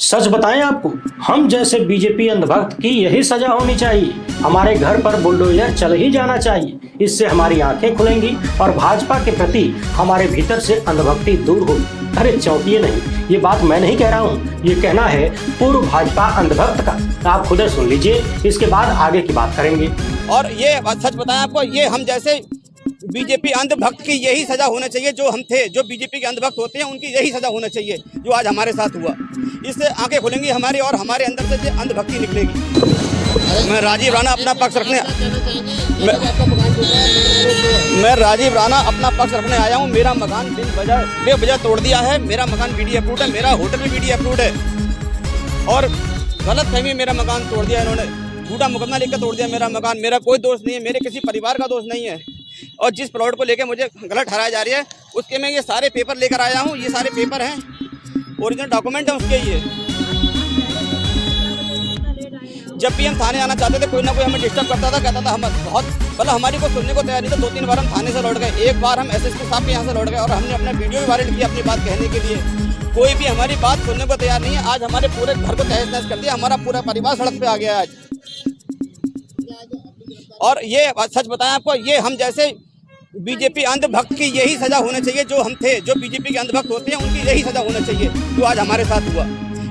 सच बताएं आपको, हम जैसे बीजेपी अंधभक्त की यही सजा होनी चाहिए। हमारे घर पर बुलडोजर चल ही जाना चाहिए। इससे हमारी आंखें खुलेंगी और भाजपा के प्रति हमारे भीतर से अंधभक्ति दूर होगी। अरे चौंकिए नहीं, ये बात मैं नहीं कह रहा हूँ, ये कहना है पूर्व भाजपा अंधभक्त का। आप खुद सुन लीजिए, इसके बाद आगे की बात करेंगे। और ये सच बताएं आपको, ये हम जैसे बीजेपी अंधभक्त की यही सजा होना चाहिए। जो हम थे, जो बीजेपी के अंधभक्त होते हैं, उनकी यही सजा होना चाहिए जो आज हमारे साथ हुआ। इससे आंखें खुलेंगी हमारी और हमारे अंदर से अंधभक्ति निकलेगी। मैं राजीव राणा अपना पक्ष रखने आया हूँ। मेरा मकान बेवजह तोड़ दिया है। मेरा मकान बीडी अप्रूव्ड है, मेरा होटल भी बीडी अप्रूव्ड है और गलत फहमी मेरा मकान तोड़ दिया इन्होंने। झूठा मुकदमा लेकर तोड़ दिया मेरा मकान। मेरा कोई दोष नहीं है, मेरे किसी परिवार का दोष नहीं है। और जिस प्लॉट को लेकर मुझे गलत ठहराया जा रही है, उसके मैं ये सारे पेपर लेकर आया हूँ। ये सारे पेपर हैं, ओरिजिनल डॉक्यूमेंट है उसके। ये जब भी हम थाने आना चाहते थे, कोई ना कोई हमें डिस्टर्ब करता था, कहता था हम बहुत मतलब हमारी को सुनने को तैयार नहीं था। 2-3 बार हम थाने से लौट गए। एक बार हम एसएसपी साहब के यहाँ से लौट गए और हमने अपना वीडियो भी वायरल किया अपनी बात कहने के लिए। कोई भी हमारी बात सुनने को तैयार नहीं है। आज हमारे पूरे घर को तहस नहस कर दिया। हमारा पूरा परिवार सड़क पे आ गया आज। और ये सच बताएं आपको, ये हम जैसे बीजेपी अंधभक्त की यही सजा होना चाहिए। जो हम थे, जो बीजेपी के अंधभक्त होते हैं, उनकी यही सजा होना चाहिए जो आज हमारे साथ हुआ।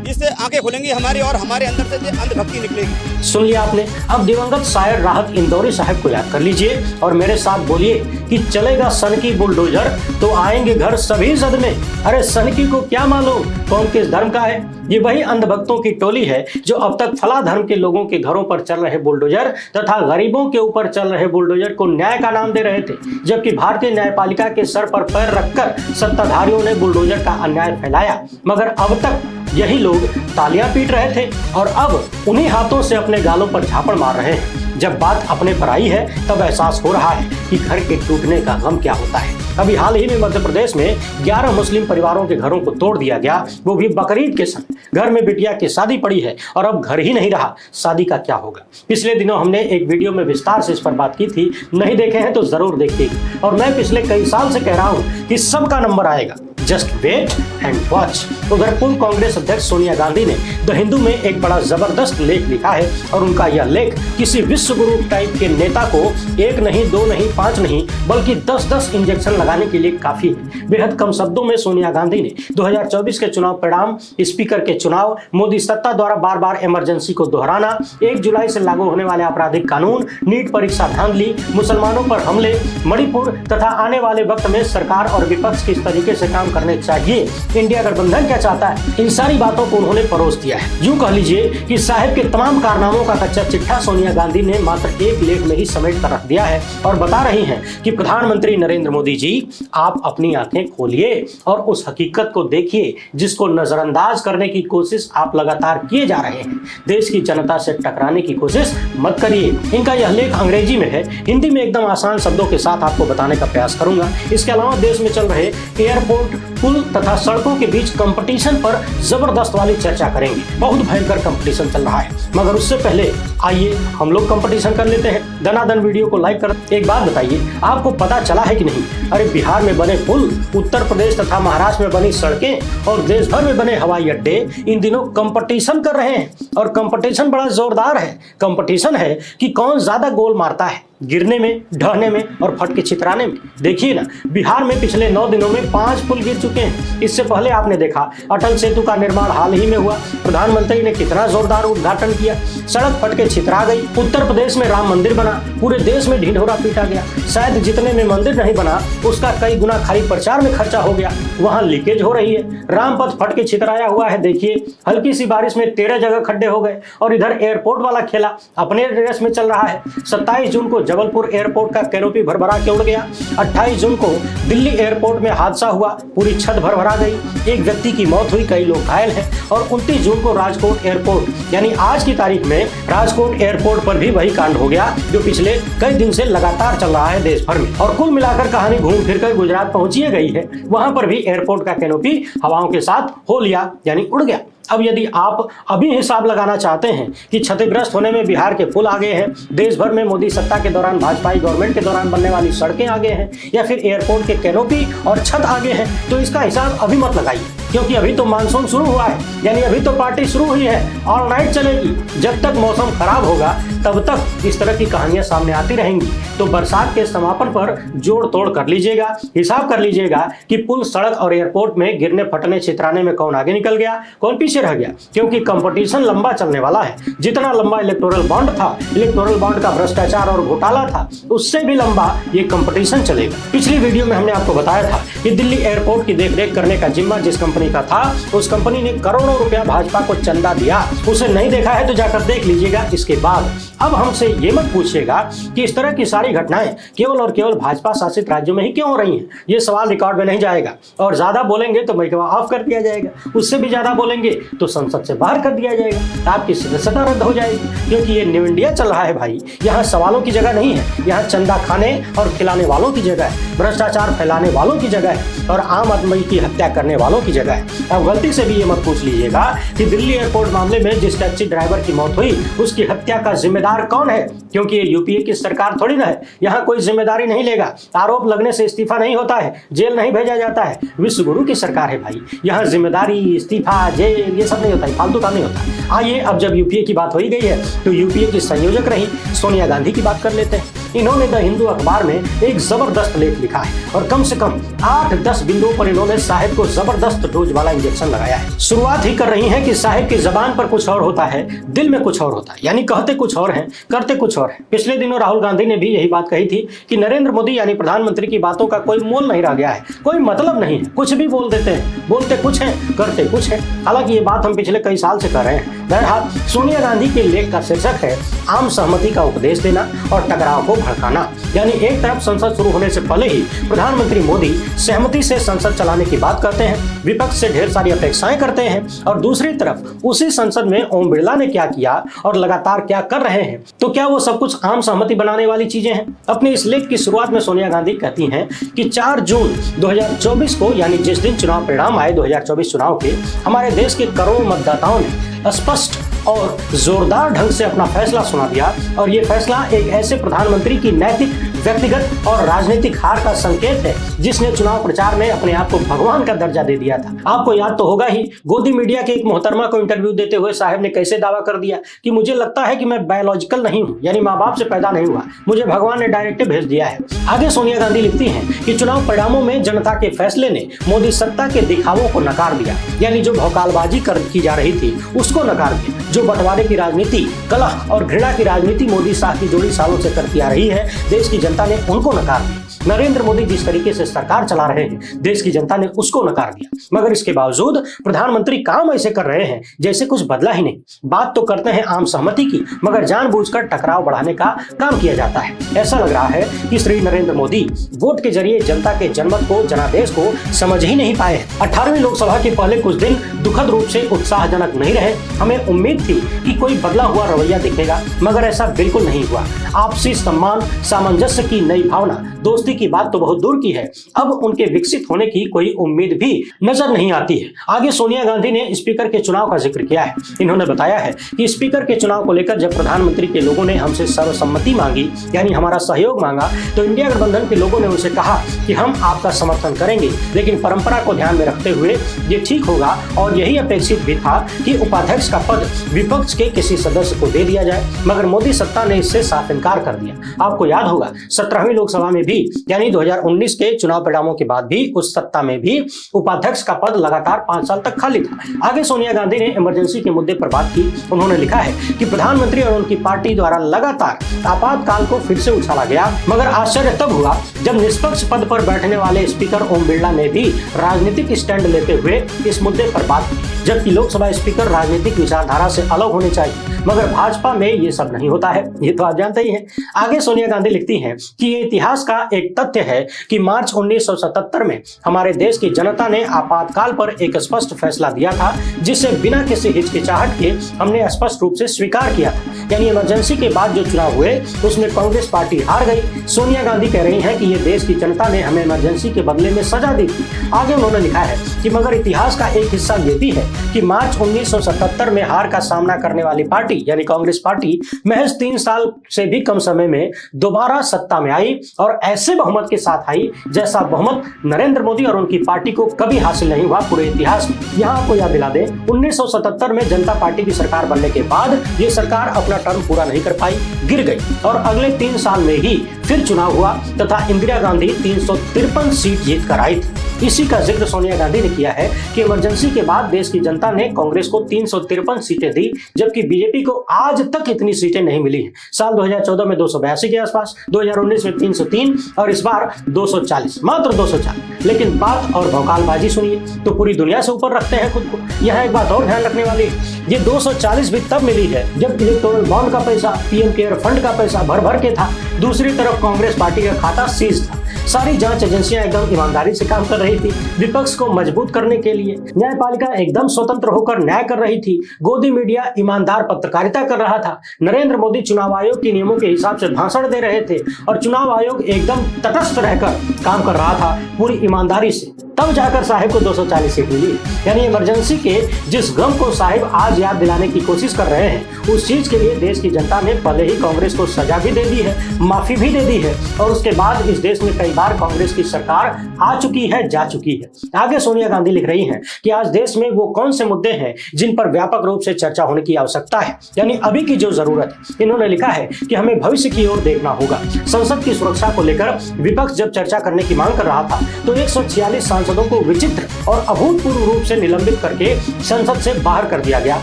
इससे आंखें खुलेंगी हमारी और हमारे अंदर से अंधभक्ति निकलेगी। सुन लिया आपने। अब दिवंगत शायर राहत इंदौरी साहब को याद कर लीजिए और मेरे साथ बोलिए कि चलेगा सनकी बुलडोजर तो आएंगे घर सभी सदमे। अरे सनकी को क्या मालूम कौन किस धर्म का है। ये वही अंधभक्तों की टोली है जो अब तक फला धर्म के लोगों के घरों पर चल रहे बुलडोजर तथा गरीबों के ऊपर चल रहे बुलडोजर को न्याय का नाम दे रहे थे, जबकि भारतीय न्यायपालिका के सर पर पैर रखकर सत्ताधारियों ने बुलडोजर का अन्याय फैलाया। मगर अब तक यही लोग तालियां पीट रहे थे और अब उन्हीं हाथों से अपने गालों पर झापड़ मार रहे हैं। जब बात अपने पर आई है तब एहसास हो रहा है कि घर के टूटने का गम क्या होता है। अभी हाल ही में मध्य प्रदेश में 11 मुस्लिम परिवारों के घरों को तोड़ दिया गया, वो भी बकरीद के समय। घर में बिटिया की शादी पड़ी है और अब घर ही नहीं रहा, शादी का क्या होगा। पिछले दिनों हमने एक वीडियो में विस्तार से इस पर बात की थी, नहीं देखे हैं तो जरूर देखिएगा। और मैं पिछले कई साल से कह रहा हूं कि सबका नंबर आएगा, जस्ट वेट एंड वॉच। उधर पूर्व कांग्रेस अध्यक्ष सोनिया गांधी ने द हिंदू में एक बड़ा जबरदस्त लेख लिखा है और उनका यह लेख किसी विश्व गुरु टाइप के नेता को 1 नहीं 2 नहीं 5 नहीं बल्कि 10-10 इंजेक्शन लगाने के लिए काफी है। बेहद कम शब्दों में सोनिया गांधी ने 2024 के चुनाव परिणाम, स्पीकर के चुनाव, मोदी सत्ता द्वारा बार बार इमरजेंसी को दोहराना, 1 जुलाई से लागू होने वाले आपराधिक कानून, नीट परीक्षा धांधली, मुसलमानों पर हमले, मणिपुर तथा आने वाले वक्त में सरकार और विपक्ष किस तरीके से काम करने चाहिए, इंडिया गठबंधन क्या चाहता है, इन सारी बातों को उन्होंने परोस दिया है। यूं कह लीजिए कि साहब के तमाम कारनामों का कच्चा चिट्ठा सोनिया गांधी ने मात्र एक लेख में ही समेट कर रख दिया है और बता रही हैं कि प्रधानमंत्री नरेंद्र मोदी जी, आप अपनी आंखें खोलिए और उस हकीकत को देखिए जिसको नजरअंदाज करने की कोशिश आप लगातार किए जा रहे हैं। देश की जनता से टकराने की कोशिश मत करिए। इनका यह लेख अंग्रेजी में है, हिंदी में एकदम आसान शब्दों के साथ आपको बताने का प्रयास करूंगा। इसके अलावा देश में चल रहे एयरपोर्ट, पुल तथा सड़कों के बीच कंपटीशन पर जबरदस्त वाली चर्चा करेंगे। बहुत भयंकर कंपटीशन चल रहा है, मगर उससे पहले आइए हम लोग कंपटीशन कर लेते हैं। दनादन वीडियो को लाइक कर। एक बात बताइए, आपको पता चला है कि नहीं, अरे बिहार में बने पुल, उत्तर प्रदेश तथा महाराष्ट्र में बनी सड़कें और देश भर में बने हवाई अड्डे इन दिनों कंपटीशन कर रहे हैं और कंपटीशन बड़ा जोरदार है। कंपटीशन है कि कौन ज्यादा गोल मारता है, गिरने में, ढहने में और फटके छितराने में। देखिए ना, बिहार में पिछले 9 दिनों में 5 पुल गिर चुके हैं। इससे पहले आपने देखा अटल सेतु का निर्माण हाल ही में हुआ, प्रधानमंत्री ने कितना जोरदार उद्घाटन किया, सड़क फटके छितरा गई। उत्तर प्रदेश में राम मंदिर बना, पूरे देश में ढिंढोरा पीटा गया। शायद जितने में मंदिर नहीं बना उसका कई गुना खाली प्रचार में खर्चा हो गया। वहां लीकेज हो रही है, रामपथ फटके छितराया हुआ है। देखिए, हल्की सी बारिश में 13 जगह खड्डे हो गए। और इधर एयरपोर्ट वाला खेला अपने रेस में चल रहा है। 27 जून को जबलपुर एयरपोर्ट का कैनोपी भरभरा के उड़ गया। 28 जून को दिल्ली एयरपोर्ट में हादसा हुआ, पूरी छत भरभरा गई, एक व्यक्ति की मौत हुई, कई लोग घायल हैं। और 29 जून को राजकोट एयरपोर्ट यानी आज की तारीख में राजकोट एयरपोर्ट पर भी वही कांड हो गया जो पिछले कई दिन से लगातार चल रहा है देश भर में। और कुल मिलाकर कहानी घूम फिर कर गुजरात पहुंची गई है। वहां पर भी एयरपोर्ट का कैनोपी हवाओं के साथ हो लिया यानी उड़ गया। अब यदि आप अभी हिसाब लगाना चाहते हैं कि क्षतिग्रस्त होने में बिहार के पुल आगे हैं, देश भर में मोदी सत्ता के दौरान भाजपाई गवर्नमेंट के दौरान बनने वाली सड़कें आगे हैं या फिर एयरपोर्ट के कैनोपी और छत आगे हैं, तो इसका हिसाब अभी मत लगाइए। क्योंकि अभी तो मानसून शुरू हुआ है, यानी अभी तो पार्टी शुरू हुई है, ऑल नाइट चलेगी। जब तक मौसम खराब होगा तब तक इस तरह की कहानियां सामने आती रहेंगी। तो बरसात के समापन पर जोड़ तोड़ कर लीजिएगा, हिसाब कर लीजिएगा कि पुल, सड़क और एयरपोर्ट में गिरने, फटने, छितराने में कौन आगे निकल गया, कौन पीछे रह गया, क्योंकि कंपटीशन लंबा चलने वाला है। जितना लंबा इलेक्टोरल बॉन्ड था, इलेक्टोरल बॉन्ड का भ्रष्टाचार और घोटाला था, उससे भी लंबा ये कंपटीशन चलेगा। पिछली वीडियो में हमने आपको बताया था कि दिल्ली एयरपोर्ट की देखरेख करने का जिम्मा जिस कंपनी का था, उस कंपनी ने करोड़ों रुपया भाजपा को चंदा दिया। उसे नहीं देखा है तो जाकर देख लीजिएगा। इसके बाद अब हमसे ये मत पूछिएगा कि इस तरह की सारी घटनाएं केवल और केवल भाजपा शासित राज्यों में ही क्यों हो रही हैं। ये सवाल रिकॉर्ड में नहीं जाएगा, और ज्यादा बोलेंगे तो माइक ऑफ कर दिया जाएगा, उससे भी ज्यादा बोलेंगे तो संसद से बाहर कर दिया जाएगा, आपकी सदस्यता रद्द हो जाएगी। क्योंकि ये न्यू इंडिया चल रहा है भाई, यहाँ सवालों की जगह नहीं है, यहाँ चंदा खाने और खिलाने वालों की जगह है, भ्रष्टाचार फैलाने वालों की जगह है और आम आदमी की हत्या करने वालों की जगह है। अब गलती से भी ये मत पूछ लीजिएगा कि दिल्ली एयरपोर्ट मामले में जिस टैक्सी ड्राइवर की मौत हुई उसकी हत्या का जिम्मेदार कौन है, क्योंकि ये यूपीए की सरकार थोड़ी ना है, यहाँ कोई जिम्मेदारी नहीं लेगा। आरोप लगने से इस्तीफा नहीं होता है, जेल नहीं भेजा जाता है। विश्व गुरु की सरकार है भाई, यहाँ जिम्मेदारी, इस्तीफा, जेल ये सब नहीं होता है, फालतू काम नहीं होता। आइए अब जब यूपीए की बात हो ही गई है तो यूपीए की संयोजक रही सोनिया गांधी की बात कर लेते हैं। इन्होंने द हिंदू अखबार में एक जबरदस्त लेख लिखा है और कम से कम 8-10 बिंदुओं पर इन्होंने साहिब को जबरदस्त डोज वाला इंजेक्शन लगाया है। शुरुआत ही कर रही हैं कि साहिब की जबान पर कुछ और होता है, दिल में कुछ और होता है, यानी कहते कुछ और हैं, करते कुछ और है। पिछले दिनों राहुल गांधी ने भी यही बात कही थी कि नरेंद्र मोदी यानी प्रधानमंत्री की बातों का कोई मोल नहीं रह गया है, कोई मतलब नहीं है, कुछ भी बोल देते हैं, बोलते कुछ हैं, करते कुछ हैं। हालांकि ये बात हम पिछले कई साल से कर रहे हैं। बहरहाल सोनिया गांधी के लेख का शीर्षक है आम सहमति का उपदेश देना और टकराव को भड़काना। यानी एक तरफ संसद शुरू होने से पहले ही प्रधानमंत्री मोदी सहमति से संसद चलाने की बात करते हैं, विपक्ष से ढेर सारी अपेक्षाएं करते हैं, और दूसरी तरफ उसी संसद में ओम बिरला ने क्या किया और लगातार क्या कर रहे हैं। तो क्या वो सब कुछ आम सहमति बनाने वाली चीजें हैं? अपने इस लेख की शुरुआत में सोनिया गांधी कहती हैं कि 4 जून 2024 को, यानी जिस दिन चुनाव परिणाम आए 2024 चुनाव के, हमारे देश के करोड़ों मतदाताओं ने स्पष्ट और जोरदार ढंग से अपना फैसला सुना दिया, और ये फैसला एक ऐसे प्रधानमंत्री की नैतिक, व्यक्तिगत और राजनीतिक हार का संकेत है जिसने चुनाव प्रचार में अपने आप को भगवान का दर्जा दे दिया था। आपको याद तो होगा ही, गोदी मीडिया के एक मोहतरमा को इंटरव्यू देते हुए साहब ने कैसे दावा कर दिया कि मुझे लगता है कि मैं बायोलॉजिकल नहीं हूँ, यानी माँ बाप से पैदा नहीं हुआ, मुझे भगवान ने डायरेक्ट भेज दिया है। आगे सोनिया गांधी लिखती हैं कि चुनाव परिणामों में जनता के फैसले ने मोदी सत्ता के दिखावों को नकार दिया, यानी जो भौकालबाजी की जा रही थी उसको नकार दिया। जो बंटवारे की राजनीति, कलह और घृणा की राजनीति मोदी शाह की जोड़ी सालों से करती आ रही है, देश की जनता ने उनको नकार दिया। नरेंद्र मोदी जिस तरीके से सरकार चला रहे हैं, देश की जनता ने उसको नकार दिया। मगर इसके बावजूद प्रधानमंत्री काम ऐसे कर रहे हैं जैसे कुछ बदला ही नहीं। बात तो करते हैं आम सहमति की, मगर जानबूझकर टकराव बढ़ाने का काम किया जाता है। ऐसा लग रहा है कि श्री नरेंद्र मोदी वोट के जरिए जनता के जनमत को, जनादेश को समझ ही नहीं पाए। 18वीं लोकसभा के पहले कुछ दिन दुखद रूप से उत्साहजनक नहीं रहे। हमें उम्मीद थी कि कोई बदला हुआ रवैया दिखेगा, मगर ऐसा बिल्कुल नहीं हुआ। आपसी सम्मान, सामंजस्य की नई भावना, दोस्ती की बात तो बहुत दूर की है, अब उनके विकसित होने की कोई उम्मीद भी नजर नहीं आती है। आगे सोनिया गांधी ने स्पीकर के चुनाव का जिक्र किया है। इन्होंने बताया है कि स्पीकर के चुनाव को लेकर जब प्रधानमंत्री के लोगों ने हमसे सर्वसम्मति मांगी, यानी हमारा सहयोग मांगा, तो इंडिया गठबंधन के लोगों ने उनसे कहा कि हम आपका समर्थन करेंगे, लेकिन परंपरा को ध्यान में रखते हुए ये ठीक होगा और यही अपेक्षित भी था कि उपाध्यक्ष का पद विपक्ष के किसी सदस्य को दे दिया जाए। मगर मोदी सत्ता ने इससे साफ इनकार कर दिया। आपको याद होगा 17वीं लोकसभा में भी, यानी 2019 के चुनाव परिणामों के बाद भी, उस सत्ता में भी उपाध्यक्ष का पद लगातार 5 साल तक खाली था। आगे सोनिया गांधी ने इमरजेंसी के मुद्दे पर बात की। उन्होंने लिखा है कि प्रधानमंत्री और उनकी पार्टी द्वारा लगातार आपातकाल को फिर से उछाला गया, मगर आश्चर्य तब हुआ जब निष्पक्ष पद पर बैठने वाले स्पीकर ओम बिरला ने भी राजनीतिक स्टैंड लेते हुए इस मुद्दे पर बात की, जबकि लोकसभा स्पीकर राजनीतिक विचारधारा से अलग होने चाहिए। मगर भाजपा में ये सब नहीं होता है, ये तो आप जानते ही हैं। आगे सोनिया गांधी लिखती हैं कि ये इतिहास का एक तथ्य है कि मार्च 1977 में हमारे देश की जनता ने आपातकाल पर एक स्पष्ट फैसला दिया था, जिसे बिना किसी हिचकिचाहट के हमने स्पष्ट रूप से स्वीकार किया था। यानी इमरजेंसी के बाद जो चुनाव हुए उसमें कांग्रेस पार्टी हार गई। सोनिया गांधी कह रही हैं कि ये देश की जनता ने हमें इमरजेंसी के बदले में सजा दी थी। आगे उन्होंने लिखा है कि मगर इतिहास का एक हिस्सा ये भी है कि मार्च 1977 में हार का सामना करने वाली पार्टी यानी कांग्रेस पार्टी महज 3 साल से भी कम समय में दोबारा सत्ता में आई और ऐसे बहुमत के साथ आई जैसा बहुमत नरेंद्र मोदी और उनकी पार्टी को कभी हासिल नहीं हुआ पूरे इतिहास में। यहाँ आपको याद दिला दें, 1977 में जनता पार्टी की सरकार बनने के बाद ये सरकार अपना टर्म पूरा नहीं कर पाई, गिर गई और अगले 3 साल में ही फिर चुनाव हुआ तथा इंदिरा गांधी 353 सीट जीत कर आई थी। इसी का जिक्र सोनिया गांधी ने किया है कि इमरजेंसी के बाद देश की जनता ने कांग्रेस को 353 सीटें दी, जबकि बीजेपी को आज तक इतनी सीटें नहीं मिली हैं। साल 2014 में 282 के आसपास, 2019 में 303 और इस बार 240, मात्र 240। लेकिन बात और भौकालबाजी सुनिए तो पूरी दुनिया से ऊपर रखते हैं खुद को। यहाँ एक बात और ध्यान रखने वाली है, ये 240 भी तब मिली है जब इलेक्टोरल बॉन्ड का पैसा, पीएम केयर फंड का पैसा भर भर के था। दूसरी तरफ कांग्रेस पार्टी का खाता सीज था। सारी जांच एजेंसियां एकदम ईमानदारी से काम कर रही थी। विपक्ष को मजबूत करने के लिए न्यायपालिका एकदम स्वतंत्र होकर न्याय कर रही थी। गोदी मीडिया ईमानदार पत्रकारिता कर रहा था। नरेंद्र मोदी चुनाव आयोग के नियमों के हिसाब से भाषण दे रहे थे और चुनाव आयोग एकदम तटस्थ रहकर काम कर रहा था पूरी ईमानदारी से। तब जाकर साहिब को 240 सीट मिली। यानी इमरजेंसी के जिस गम को साहिब आज याद दिलाने की कोशिश कर रहे हैं, उस चीज के लिए देश की जनता ने पहले ही कांग्रेस को सजा भी दे दी है, माफी भी दे दी है और उसके बाद इस देश में कई बार कांग्रेस की सरकार आ चुकी है, जा चुकी है। आगे सोनिया गांधी लिख रही हैं कि आज देश में वो कौन से मुद्दे हैं जिन पर व्यापक रूप से चर्चा होने की आवश्यकता है, यानी अभी की जो जरूरत है। इन्होंने लिखा है कि हमें भविष्य की ओर देखना होगा। संसद की सुरक्षा को लेकर विपक्ष जब चर्चा करने की मांग कर रहा था तो 146 सांसदों को विचित्र और अभूतपूर्व रूप से निलंबित करके संसद से बाहर कर दिया गया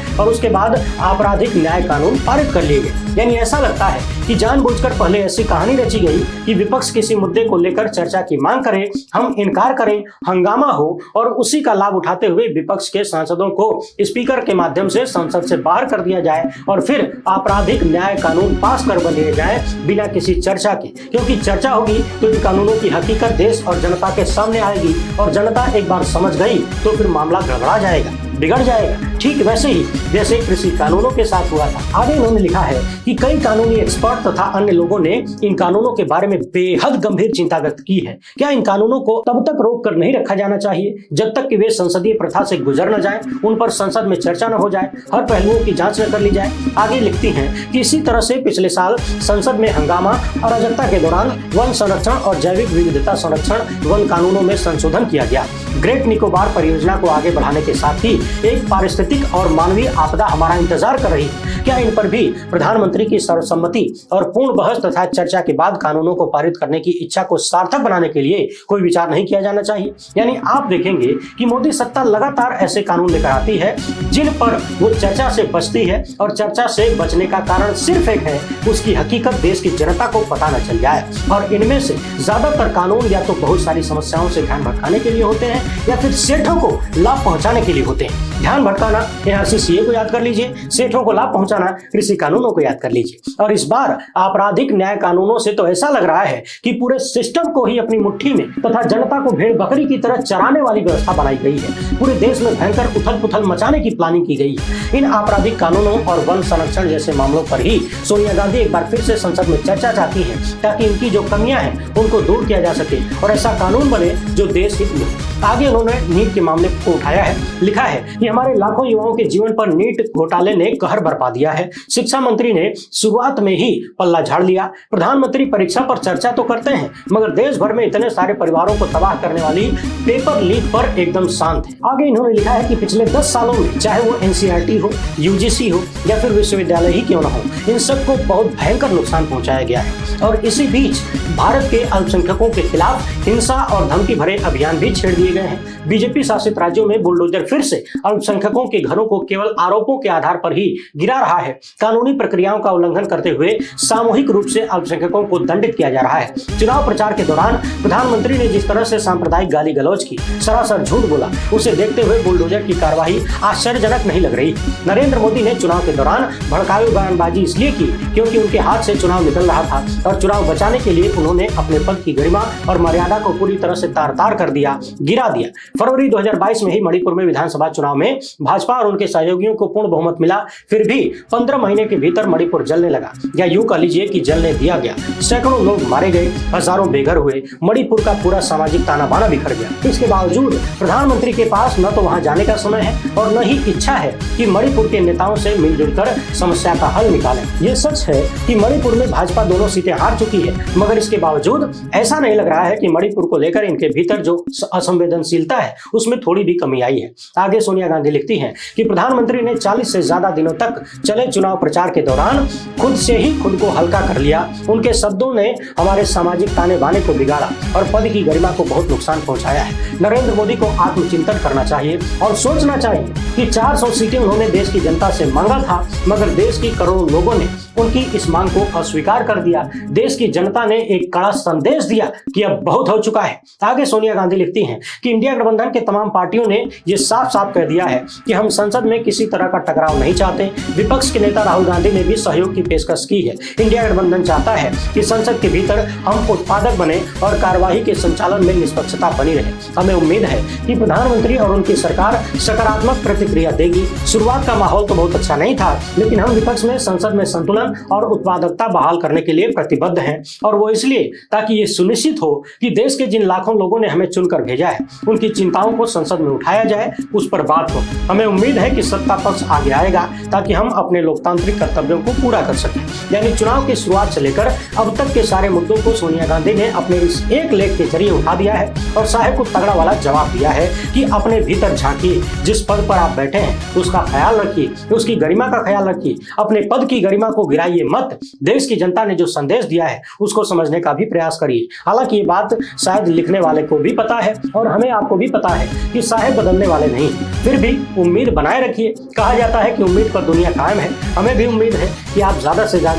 और उसके बाद आपराधिक न्याय कानून पारित कर लिए गए। यानी ऐसा लगता है कि जानबूझकर पहले ऐसी कहानी रची गई कि विपक्ष किसी मुद्दे को लेकर चर्चा की मांग करे, हम इनकार करें, हंगामा हो और उसी का लाभ उठाते हुए विपक्ष के सांसदों को स्पीकर के माध्यम से संसद से बाहर कर दिया जाए और फिर आपराधिक न्याय कानून पास कर दिए जाए बिना किसी चर्चा के। क्योंकि चर्चा होगी तो इन कानूनों की हकीकत देश और जनता के सामने आएगी और जनता एक बार समझ गई तो फिर मामला गड़बड़ा जाएगा, बिगड़ जाएगा। ठीक वैसे ही जैसे कृषि कानूनों के साथ हुआ था। आगे इन्होंने लिखा है कि कई कानूनी एक्सपर्ट तथा अन्य लोगों ने इन कानूनों के बारे में बेहद गंभीर चिंता व्यक्त की है। क्या इन कानूनों को तब तक रोक कर नहीं रखा जाना चाहिए जब तक कि वे संसदीय प्रथा से गुजर न जाए, उन पर संसद में चर्चा न हो जाए, हर पहलुओं की जांच न कर ली जाए। आगे लिखती हैं कि इसी तरह से पिछले साल संसद में हंगामा अराजकता के दौरान वन संरक्षण और जैविक विविधता संरक्षण वन कानूनों में संशोधन किया गया। ग्रेट निकोबार परियोजना को आगे बढ़ाने के साथ ही एक पारिस्थितिक और मानवीय आपदा हमारा इंतजार कर रही है। क्या इन पर भी प्रधानमंत्री की सर्वसम्मति और पूर्ण बहस तथा चर्चा के बाद कानूनों को पारित करने की इच्छा को सार्थक बनाने के लिए कोई विचार नहीं किया जाना चाहिए? यानी आप देखेंगे कि मोदी सत्ता लगातार ऐसे कानून लेकर आती है जिन पर वो चर्चा से बचती है और चर्चा से बचने का कारण सिर्फ एक है, उसकी हकीकत देश की जनता को पता न चल जाए। और इनमें से ज्यादातर कानून या तो बहुत सारी समस्याओं से ध्यान भटकाने के लिए होते हैं या फिर सेठों को लाभ पहुंचाने के लिए होते हैं। ध्यान भटकाना एनआरसी सीए को याद कर लीजिए, सेठों को लाभ पहुंचाना कृषि कानूनों को याद कर लीजिए। और इस बार आपराधिक न्याय कानूनों से तो ऐसा लग रहा है कि पूरे सिस्टम को ही अपनी मुट्ठी में तथा जनता को भेड़ बकरी की तरह चराने वाली व्यवस्था बनाई गई है। पूरे देश में भयंकर उथल पुथल मचाने की प्लानिंग की गई है। इन आपराधिक कानूनों और वन संरक्षण जैसे मामलों पर ही सोनिया गांधी एक बार फिर से संसद में चर्चा चाहती है ताकि इनकी जो कमियां हैं उनको दूर किया जा सके और ऐसा कानून बने जो देश हित में। आगे उन्होंने नीट के मामले को उठाया है। लिखा है कि हमारे लाखों युवाओं के जीवन पर नीट घोटाले ने कहर बरपा दिया है। शिक्षा मंत्री ने शुरुआत में ही पल्ला झाड़ लिया। प्रधानमंत्री परीक्षा पर चर्चा तो करते हैं मगर देश भर में इतने सारे परिवारों को तबाह करने वाली पेपर लीक पर एकदम शांत है। आगे इन्होंने लिखा है कि पिछले 10 सालों में चाहे वो एनसीईआरटी हो, यूजीसी हो या फिर विश्वविद्यालय ही क्यों न हो, इन सबको बहुत भयंकर नुकसान पहुंचाया गया है। और इसी बीच भारत के अल्पसंख्यकों के खिलाफ हिंसा और धमकी भरे अभियान भी छेड़ दिए गए हैं। बीजेपी शासित राज्यों में बुलडोजर फिर से अल्पसंख्यकों के घरों को केवल आरोपों के आधार पर ही गिरा रहा है। कानूनी प्रक्रियाओं का उल्लंघन करते हुए सामूहिक रूप से अल्पसंख्यकों को दंडित किया जा रहा है। चुनाव प्रचार के दौरान प्रधानमंत्री ने जिस तरह से सांप्रदायिक गाली गलौज की, सरासर झूठ बोला, उसे देखते हुए बुलडोजर की कार्रवाई आश्चर्यजनक नहीं लग रही। नरेंद्र मोदी ने चुनाव के दौरान भड़काऊ बयानबाजी इसलिए की क्योंकि उनके हाथ से चुनाव निकल रहा था और चुनाव बचाने के लिए उन्होंने अपने पद की गरिमा और मर्यादा को पूरी तरह से तार-तार कर दिया, गिरा दिया। फरवरी 2022 में ही मणिपुर में विधानसभा चुनाव में भाजपा और उनके सहयोगियों को पूर्ण बहुमत मिला, फिर भी 15 महीने के भीतर मणिपुर जलने लगा, या यूं कह लीजिए कि जलने दिया गया। सैकड़ों लोग मारे गए, हजारों बेघर हुए, मणिपुर का पूरा सामाजिक ताना बाना बिखर गया। इसके बावजूद प्रधानमंत्री के पास न तो वहां जाने का समय है और न ही इच्छा है कि मणिपुर के नेताओं से मिलजुल कर समस्या का हल निकालें। ये सच है कि मणिपुर में भाजपा दोनों सीटें हार चुकी है, मगर इसके बावजूद ऐसा नहीं लग रहा है कि मणिपुर को लेकर इनके भीतर जो असंवेदनशीलता है उसमें थोड़ी भी कमी आई है। आगे सोनिया गांधी लिखती हैं कि प्रधानमंत्री ने 40 से ज्यादा दिनों तक चले चुनाव प्रचार के दौरान खुद से ही खुद को हल्का कर लिया। उनके शब्दों ने हमारे सामाजिक ताने बाने को बिगाड़ा और पद की गरिमा को बहुत नुकसान पहुंचाया है। नरेंद्र मोदी को आत्मचिंतन करना चाहिए और सोचना चाहिए कि 400 सीटें उन्होंने देश की जनता से मांगा था, मगर देश की करोड़ों लोगों ने उनकी इस मांग को अस्वीकार कर दिया। देश की जनता ने एक कड़ा संदेश दिया कि अब बहुत हो चुका है। आगे सोनिया गांधी लिखती हैं कि इंडिया गठबंधन के तमाम पार्टियों ने यह साफ साफ कह दिया है कि हम संसद में किसी तरह का टकराव नहीं चाहते। विपक्ष के नेता राहुल गांधी ने भी सहयोग की पेशकश की है। इंडिया गठबंधन चाहता है कि संसद के भीतर हम उत्पादक बने और कार्यवाही के संचालन में निष्पक्षता बनी रहे। हमें उम्मीद है कि प्रधानमंत्री और उनकी सरकार सकारात्मक प्रतिक्रिया देगी। शुरुआत का माहौल तो बहुत अच्छा नहीं था, लेकिन हम विपक्ष में संसद में संतुलन और उत्पादकता बहाल करने के लिए प्रतिबद्ध हैं, और वो इसलिए ताकि ये सुनिश्चित हो कि देश के जिन लाखों लोगों ने हमें चुनकर भेजा है उनकी चिंताओं को संसद में उठाया जाए, उस पर बात हो। हमें उम्मीद है कि सत्ता पक्ष आगे आएगा ताकि हम अपने लोकतांत्रिक कर्तव्यों को पूरा कर सकें। यानी चुनाव की शुरुआत से लेकर अब तक के सारे मुद्दों को सोनिया गांधी ने अपने इस एक लेख के जरिए उठा दिया है और साहब को तगड़ा वाला जवाब दिया है कि अपने भीतर झांकिए, जिस पद पर आप बैठे हैं उसका ख्याल रखिए, उसकी गरिमा का ख्याल रखिए, अपने पद की गरिमा को गिराइए मत। देश की जनता ने जो संदेश दिया है उसको समझने का भी प्रयास करिए। हालांकि ये बात शायद लिखने वाले को भी पता है और हमें आपको भी पता है कि साहेब बदलने वाले नहीं, फिर भी उम्मीद बनाए रखिए। कहा जाता है कि उम्मीद पर दुनिया कायम है। हमें भी उम्मीद है कि आप ज्यादा से ज्यादा